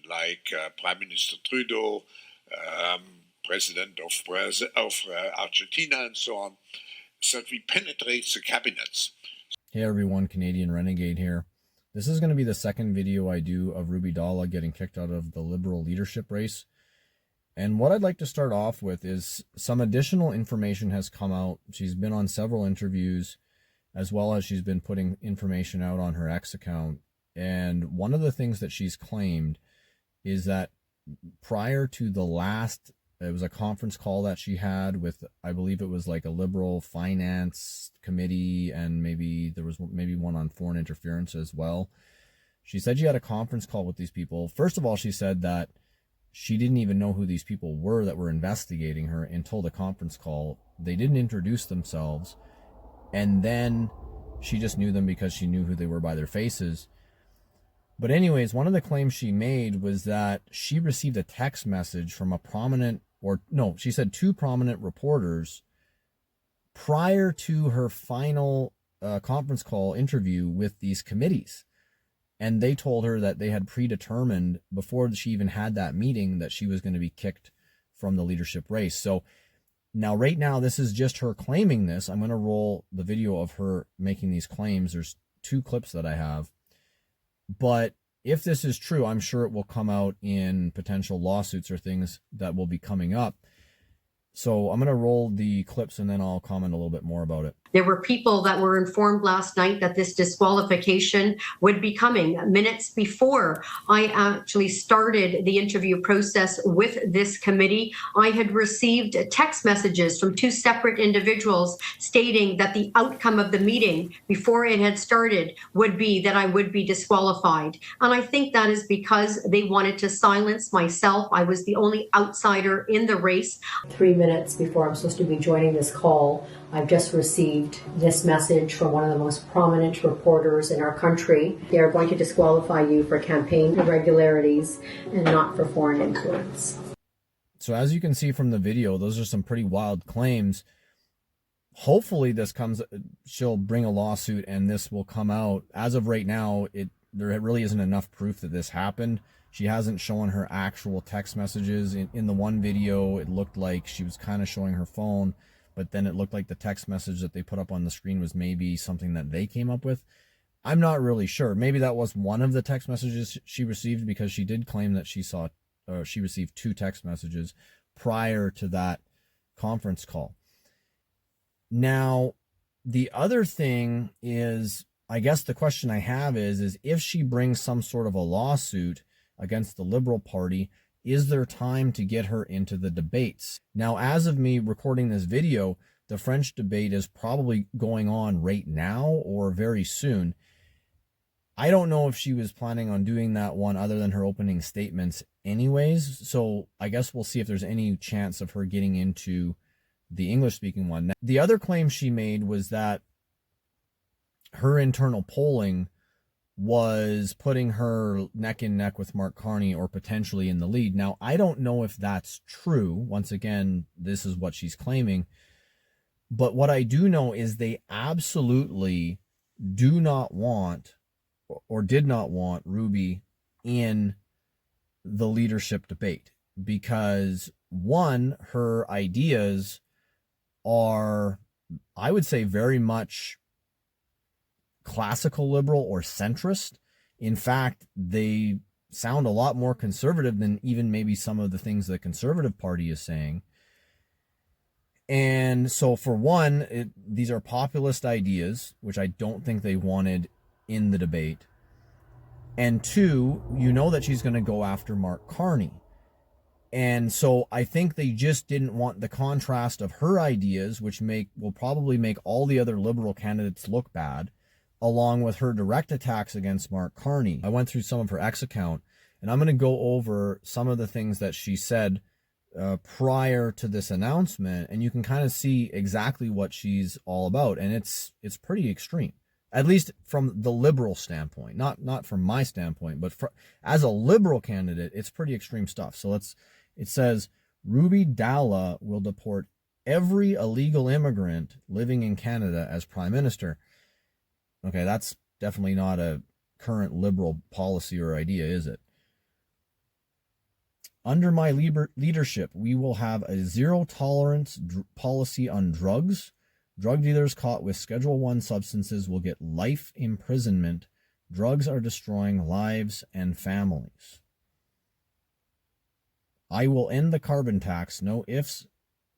like Prime Minister Trudeau, President of Argentina, and so on, so that we penetrate the cabinets. Hey everyone, Canadian Renegade here. This is going to be the second video I do of Ruby Dhalla getting kicked out of the Liberal leadership race. And what I'd like to start off with is some additional information has come out. She's been on several interviews, as well as she's been putting information out on her X account. And one of the things that she's claimed is that prior to the last, it was a conference call that she had with, I believe it was like a Liberal finance committee, and maybe there was maybe one on foreign interference as well. She said she had a conference call with these people. First of all, she said that she didn't even know who these people were that were investigating her until the conference call. They didn't introduce themselves. And then she just knew them because she knew who they were by their faces. But anyways, one of the claims she made was that she received a text message from a prominent, or no, she said two prominent reporters prior to her final conference call interview with these committees. And they told her that they had predetermined before she even had that meeting that she was going to be kicked from the leadership race. So now, right now, this is just her claiming this. I'm going to roll the video of her making these claims. There's two clips that I have. But if this is true, I'm sure it will come out in potential lawsuits or things that will be coming up. So I'm going to roll the clips and then I'll comment a little bit more about it. There were people that were informed last night that this disqualification would be coming minutes before I actually started the interview process with this committee. I had received text messages from two separate individuals stating that the outcome of the meeting before it had started would be that I would be disqualified. And I think that is because they wanted to silence myself. I was the only outsider in the race. 3 minutes before I'm supposed to be joining this call, I've just received this message from one of the most prominent reporters in our country. They are going to disqualify you for campaign irregularities and not for foreign influence. So as you can see from the video, those are some pretty wild claims. Hopefully she'll bring a lawsuit and this will come out. As of right now, there really isn't enough proof that this happened. She hasn't shown her actual text messages. In the one video, it looked like she was kind of showing her phone, but then it looked like the text message that they put up on the screen was maybe something that they came up with. I'm not really sure. Maybe that was one of the text messages she received, because she did claim that she received two text messages prior to that conference call. Now, the other thing is, I guess the question I have is if she brings some sort of a lawsuit against the Liberal Party, is there time to get her into the debates? Now, as of me recording this video, the French debate is probably going on right now or very soon. I don't know if she was planning on doing that one other than her opening statements anyways. So I guess we'll see if there's any chance of her getting into the English-speaking one. Now, the other claim she made was that her internal polling was putting her neck and neck with Mark Carney, or potentially in the lead. Now, I don't know if that's true. Once again, this is what she's claiming. But what I do know is they absolutely do not want, or did not want, Ruby in the leadership debate. Because, one, her ideas are, I would say, very much classical liberal or centrist. In fact, they sound a lot more conservative than even maybe some of the things the Conservative Party is saying. And so for one, these are populist ideas, which I don't think they wanted in the debate. And two, you know that she's going to go after Mark Carney. And so I think they just didn't want the contrast of her ideas, which will probably make all the other Liberal candidates look bad, along with her direct attacks against Mark Carney. I went through some of her X account, and I'm going to go over some of the things that she said prior to this announcement, and you can kind of see exactly what she's all about. And it's pretty extreme, at least from the Liberal standpoint, not from my standpoint, but as a Liberal candidate, it's pretty extreme stuff. So it says, Ruby Dhalla will deport every illegal immigrant living in Canada as Prime Minister. Okay, that's definitely not a current Liberal policy or idea, is it? Under my leadership, we will have a zero tolerance policy on drugs. Drug dealers caught with Schedule 1 substances will get life imprisonment. Drugs are destroying lives and families. I will end the carbon tax. No ifs,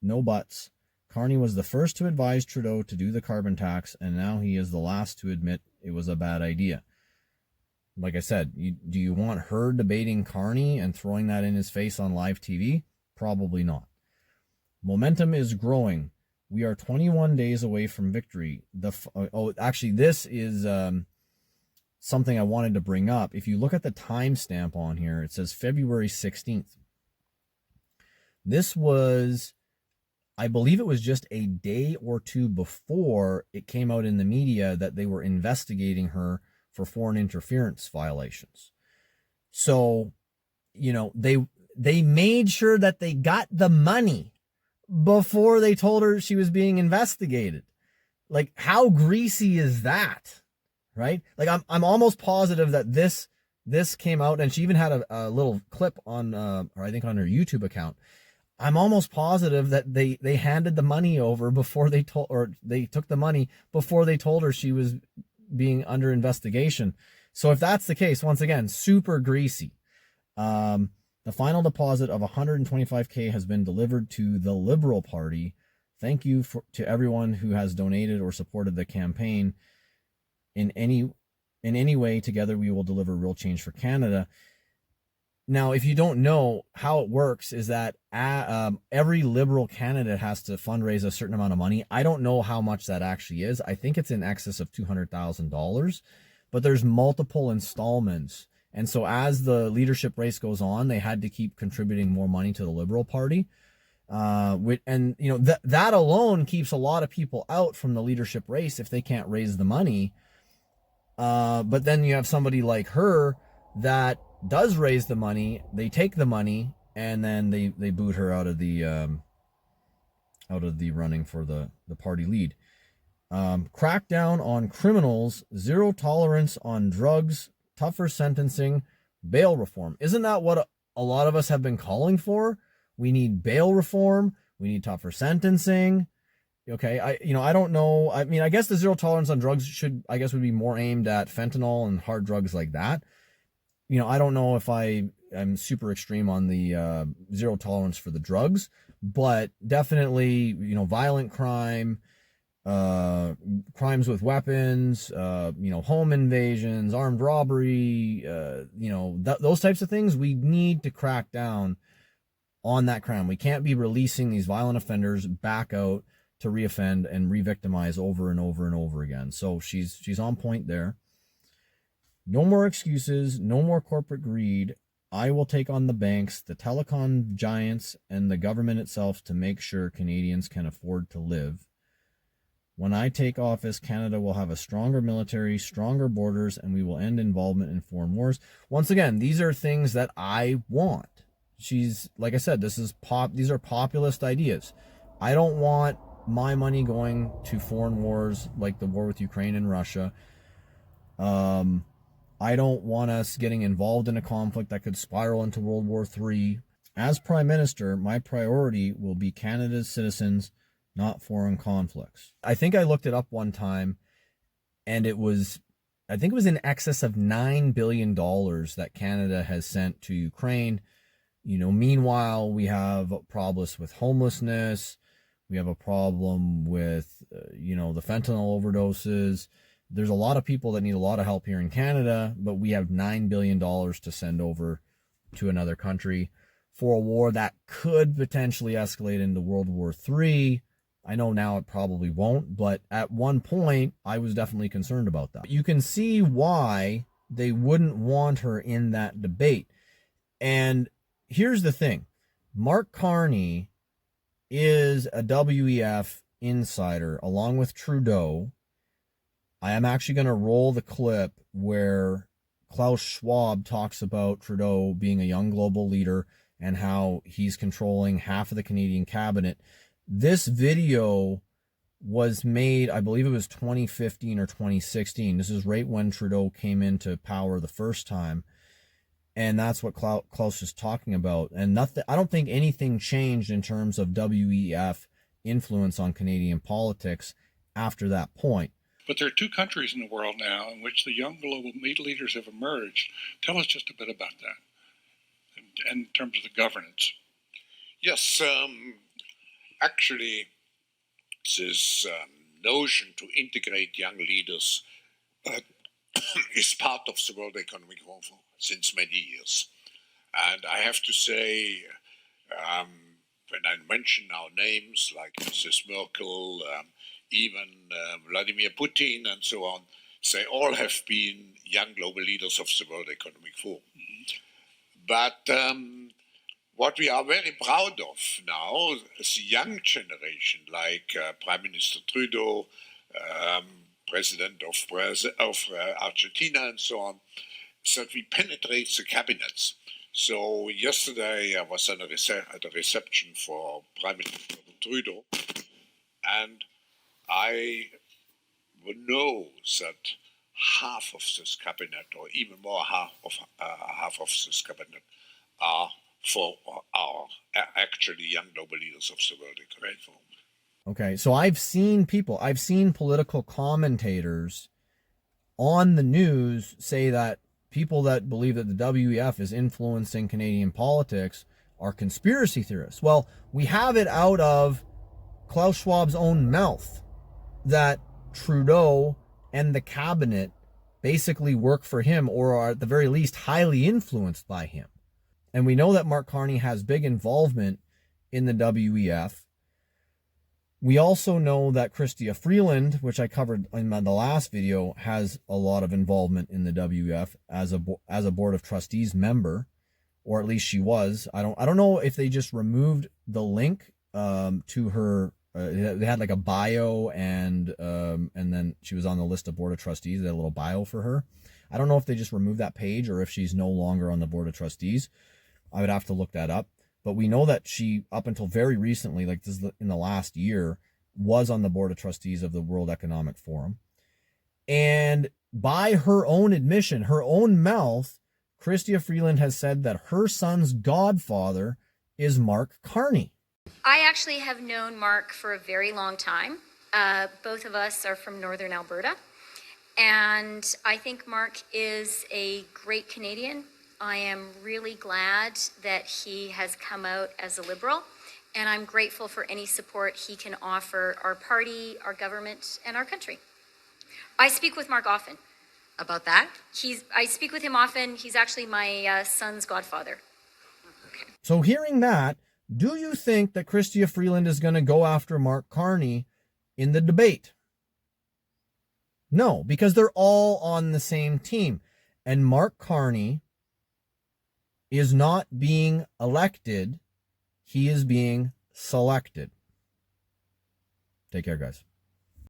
no buts. Carney was the first to advise Trudeau to do the carbon tax, and now he is the last to admit it was a bad idea. Like I said, do you want her debating Carney and throwing that in his face on live TV? Probably not. Momentum is growing. We are 21 days away from victory. Actually, this is something I wanted to bring up. If you look at the timestamp on here, it says February 16th. This was, I believe it was just a day or two before it came out in the media that they were investigating her for foreign interference violations. So, you know, they made sure that they got the money before they told her she was being investigated. Like, how greasy is that? Right? Like, I'm almost positive that this came out, and she even had a little clip on, or I think on her YouTube account. I'm almost positive that they handed the money over before they took the money before they told her she was being under investigation. So if that's the case, once again, super greasy. The final deposit of $125K has been delivered to the Liberal Party. Thank you to everyone who has donated or supported the campaign. In any way, together we will deliver real change for Canada. Now, if you don't know how it works, is that every Liberal candidate has to fundraise a certain amount of money. I don't know how much that actually is. I think it's in excess of $200,000, but there's multiple installments. And so as the leadership race goes on, they had to keep contributing more money to the Liberal Party. And, you know, that alone keeps a lot of people out from the leadership race if they can't raise the money. But then you have somebody like her that does raise the money, they take the money, and then they boot her out of the running for the party lead. Crackdown on criminals, zero tolerance on drugs, tougher sentencing, bail reform. Isn't that what a lot of us have been calling for? We need bail reform. We need tougher sentencing. Okay, I don't know. I mean, I guess the zero tolerance on drugs would be more aimed at fentanyl and hard drugs like that. You know, I don't know if I'm super extreme on the zero tolerance for the drugs, but definitely, you know, violent crime, crimes with weapons, you know, home invasions, armed robbery, you know, those types of things. We need to crack down on that crime. We can't be releasing these violent offenders back out to reoffend and re-victimize over and over and over again. So she's on point there. No more excuses, no more corporate greed. I will take on the banks, the telecom giants, and the government itself to make sure Canadians can afford to live. When I take office, Canada will have a stronger military, stronger borders, and we will end involvement in foreign wars. Once again, these are things that I want. Like I said, these are populist ideas. I don't want my money going to foreign wars like the war with Ukraine and Russia. I don't want us getting involved in a conflict that could spiral into World War III. As Prime Minister, my priority will be Canada's citizens, not foreign conflicts. I think I looked it up one time, and I think it was in excess of $9 billion that Canada has sent to Ukraine. You know, meanwhile, we have problems with homelessness. We have a problem with, you know, the fentanyl overdoses. There's a lot of people that need a lot of help here in Canada, but we have $9 billion to send over to another country for a war that could potentially escalate into World War III. I know now it probably won't, but at one point, I was definitely concerned about that. You can see why they wouldn't want her in that debate. And here's the thing. Mark Carney is a WEF insider along with Trudeau. I am actually going to roll the clip where Klaus Schwab talks about Trudeau being a young global leader and how he's controlling half of the Canadian cabinet. This video was made, I believe it was 2015 or 2016. This is right when Trudeau came into power the first time. And that's what Klaus is talking about. And nothing, I don't think anything changed in terms of WEF influence on Canadian politics after that point. But there are two countries in the world now in which the young global leaders have emerged. Tell us just a bit about that in terms of the governance. Yes, actually, this notion to integrate young leaders is part of the World Economic Forum since many years. And I have to say, when I mention our names like Mrs. Merkel, even Vladimir Putin and so on, they all have been young global leaders of the World Economic Forum. But what we are very proud of now is the young generation, like Prime Minister Trudeau, President of Argentina and so on, is that we penetrate the cabinets. So yesterday I was at a reception for Prime Minister Trudeau, and I know that half of this cabinet, or even more half of this cabinet, are actually young global leaders of the World Economic Forum. Okay, so I've seen political commentators on the news say that people that believe that the WEF is influencing Canadian politics are conspiracy theorists. Well, we have it out of Klaus Schwab's own mouth that Trudeau and the cabinet basically work for him, or are at the very least highly influenced by him. And we know that Mark Carney has big involvement in the WEF. We also know that Crystia Freeland, which I covered in the last video, has a lot of involvement in the WEF as a board of trustees member, or at least she was. I don't know if they just removed the link to her. They had like a bio, and then she was on the list of board of trustees. They had a little bio for her. I don't know if they just removed that page or if she's no longer on the board of trustees. I would have to look that up. But we know that she, up until very recently, like this in the last year, was on the board of trustees of the World Economic Forum. And by her own admission, her own mouth, Crystia Freeland has said that her son's godfather is Mark Carney. I actually have known Mark for a very long time. Both of us are from Northern Alberta. And I think Mark is a great Canadian. I am really glad that he has come out as a Liberal, and I'm grateful for any support he can offer our party, our government, and our country. I speak with Mark often. About that? I speak with him often. He's actually my son's godfather. Okay. So hearing that, do you think that Crystia Freeland is going to go after Mark Carney in the debate? No, because they're all on the same team. And Mark Carney is not being elected, he is being selected. Take care, guys.